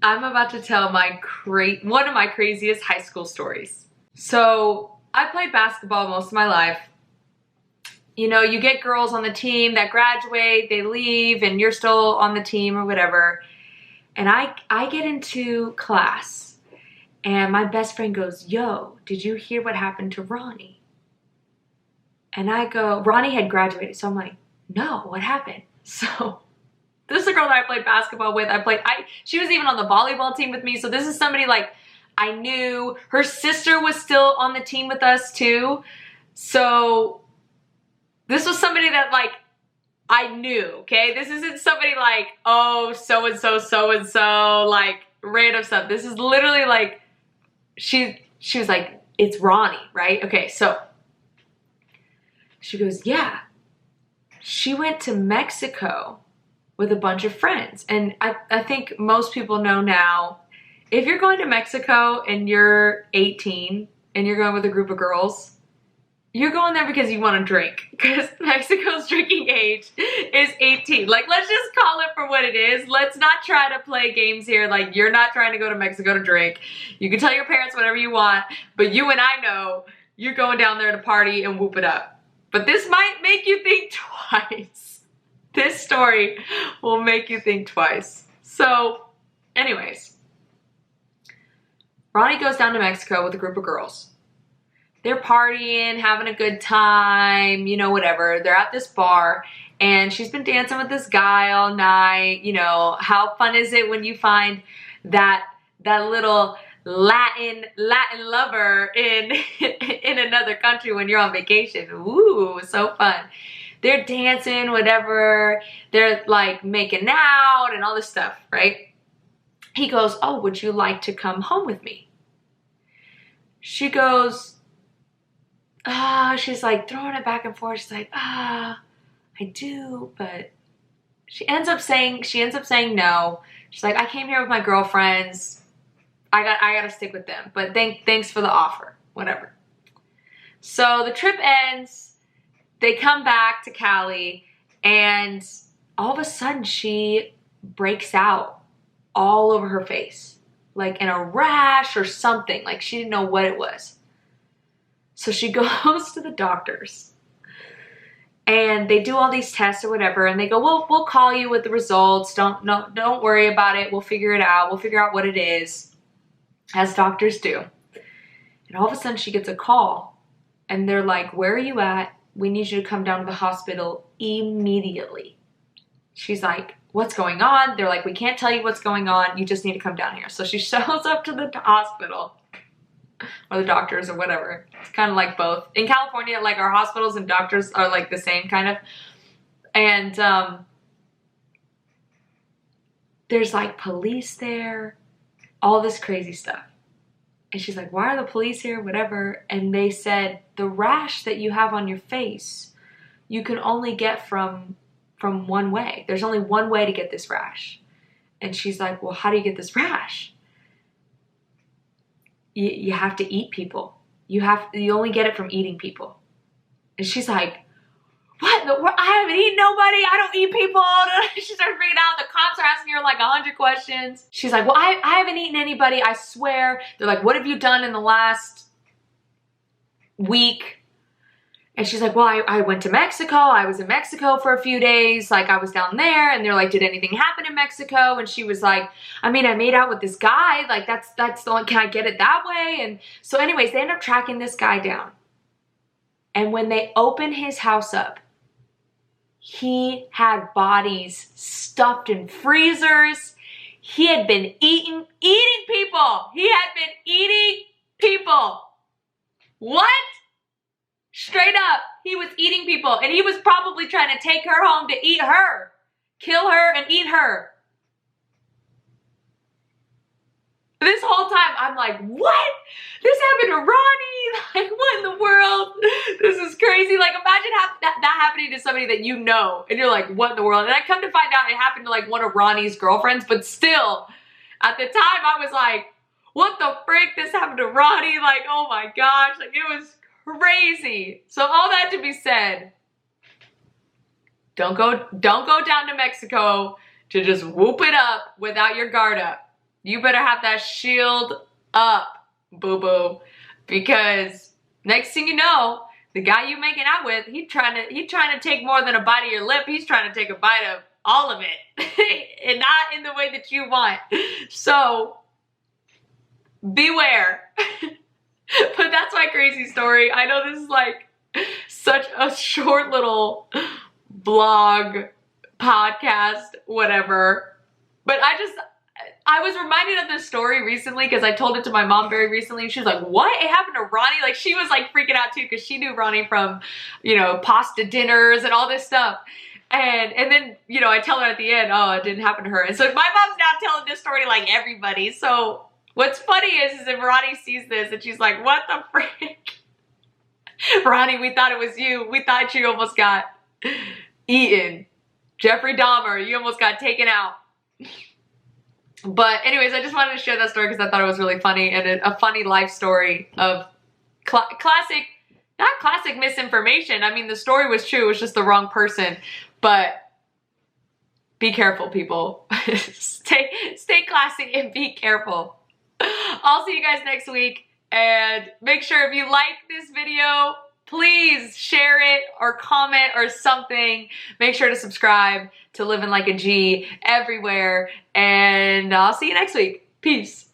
I'm about to tell one of my craziest high school stories. So I played basketball most of my life. You know, you get girls on the team that graduate, they leave, and you're still on the team or whatever. And I get into class, and my best friend goes, "Yo, did you hear what happened to Ronnie?" And I go, Ronnie had graduated, so I'm like, "No, what happened?" So this is a girl that I played basketball with. She was even on the volleyball team with me. So this is somebody like I knew. Her sister was still on the team with us too. So this was somebody that like I knew, okay? This isn't somebody like, oh, so-and-so, so-and-so, like random stuff. This is literally like, she was like, "It's Ronnie, right?" Okay, so she goes, "Yeah, she went to Mexico with a bunch of friends." And I think most people know now, if you're going to Mexico and you're 18 and you're going with a group of girls, you're going there because you want to drink, because Mexico's drinking age is 18. Like, let's just call it for what it is. Let's not try to play games here. Like, you're not trying to go to Mexico to drink. You can tell your parents whatever you want, but you and I know you're going down there to party and whoop it up. But this might make you think twice. This story will make you think twice. So, anyways, Ronnie goes down to Mexico with a group of girls. They're partying, having a good time, you know, whatever. They're at this bar, and she's been dancing with this guy all night. You know, how fun is it when you find that little Latin lover in another country when you're on vacation? Ooh, so fun. They're dancing, whatever. They're like making out and all this stuff, right? He goes, "Oh, would you like to come home with me?" She goes, she's like throwing it back and forth. She's like, I do, but she ends up saying no. She's like, "I came here with my girlfriends. I gotta stick with them, but thanks for the offer," whatever. So the trip ends. They come back to Cali, and all of a sudden she breaks out all over her face, like in a rash or something. Like she didn't know what it was. So she goes to the doctors, and they do all these tests or whatever, and they go, we'll call you with the results. Don't worry about it. We'll figure it out. We'll figure out what it is, as doctors do. And all of a sudden she gets a call, and they're like, "Where are you at? We need you to come down to the hospital immediately." She's like, "What's going on?" They're like, "We can't tell you what's going on. You just need to come down here." So she shows up to the hospital, or the doctors or whatever. It's kind of like both. In California, like our hospitals and doctors are like the same kind of. And there's like police there, all this crazy stuff. And she's like, "Why are the police here?" Whatever. And they said, "The rash that you have on your face, you can only get from one way. There's only one way to get this rash." And she's like, "Well, how do you get this rash?" You have to eat people. You only get it from eating people." And she's like, "What? I haven't eaten nobody. I don't eat people." She starts freaking out. The cops are asking her like 100 questions. She's like, "Well, I haven't eaten anybody. I swear." They're like, "What have you done in the last week?" And she's like, "Well, I went to Mexico. I was in Mexico for a few days. Like, I was down there." And they're like, "Did anything happen in Mexico?" And she was like, "I mean, I made out with this guy. Like, that's the only, can I get it that way?" And so anyways, they end up tracking this guy down. And when they open his house up, he had bodies stuffed in freezers. He had been eating people. He had been eating people. What? Straight up, he was eating people, and he was probably trying to take her home to eat her, kill her and eat her. This whole time, I'm like, what? This happened to Ronnie? Like, what in the world? This is crazy. Like, imagine that happening to somebody that you know, and you're like, what in the world? And I come to find out it happened to like one of Ronnie's girlfriends, but still, at the time, I was like, what the frick? This happened to Ronnie? Like, oh my gosh. Like, it was crazy. So all that to be said, don't go down to Mexico to just whoop it up without your guard up. You better have that shield up, boo-boo. Because next thing you know, the guy you making out with, he's trying to take more than a bite of your lip. He's trying to take a bite of all of it. And not in the way that you want. So beware. But that's my crazy story. I know this is like such a short little blog, podcast, whatever. But I was reminded of this story recently because I told it to my mom very recently. She was like, what? It happened to Ronnie? Like, she was like freaking out too because she knew Ronnie from, you know, pasta dinners and all this stuff. And then, you know, I tell her at the end, oh, it didn't happen to her. And so my mom's now telling this story to like everybody. So what's funny is if Ronnie sees this and she's like, what the frick? Ronnie, we thought it was you. We thought you almost got eaten. Jeffrey Dahmer, you almost got taken out. But anyways, I just wanted to share that story because I thought it was really funny and a funny life story of classic, not classic misinformation. I mean, the story was true. It was just the wrong person. But be careful, people. Stay classy and be careful. I'll see you guys next week. And make sure if you like this video, please share it or comment or something. Make sure to subscribe to Living Like a G everywhere. And I'll see you next week. Peace.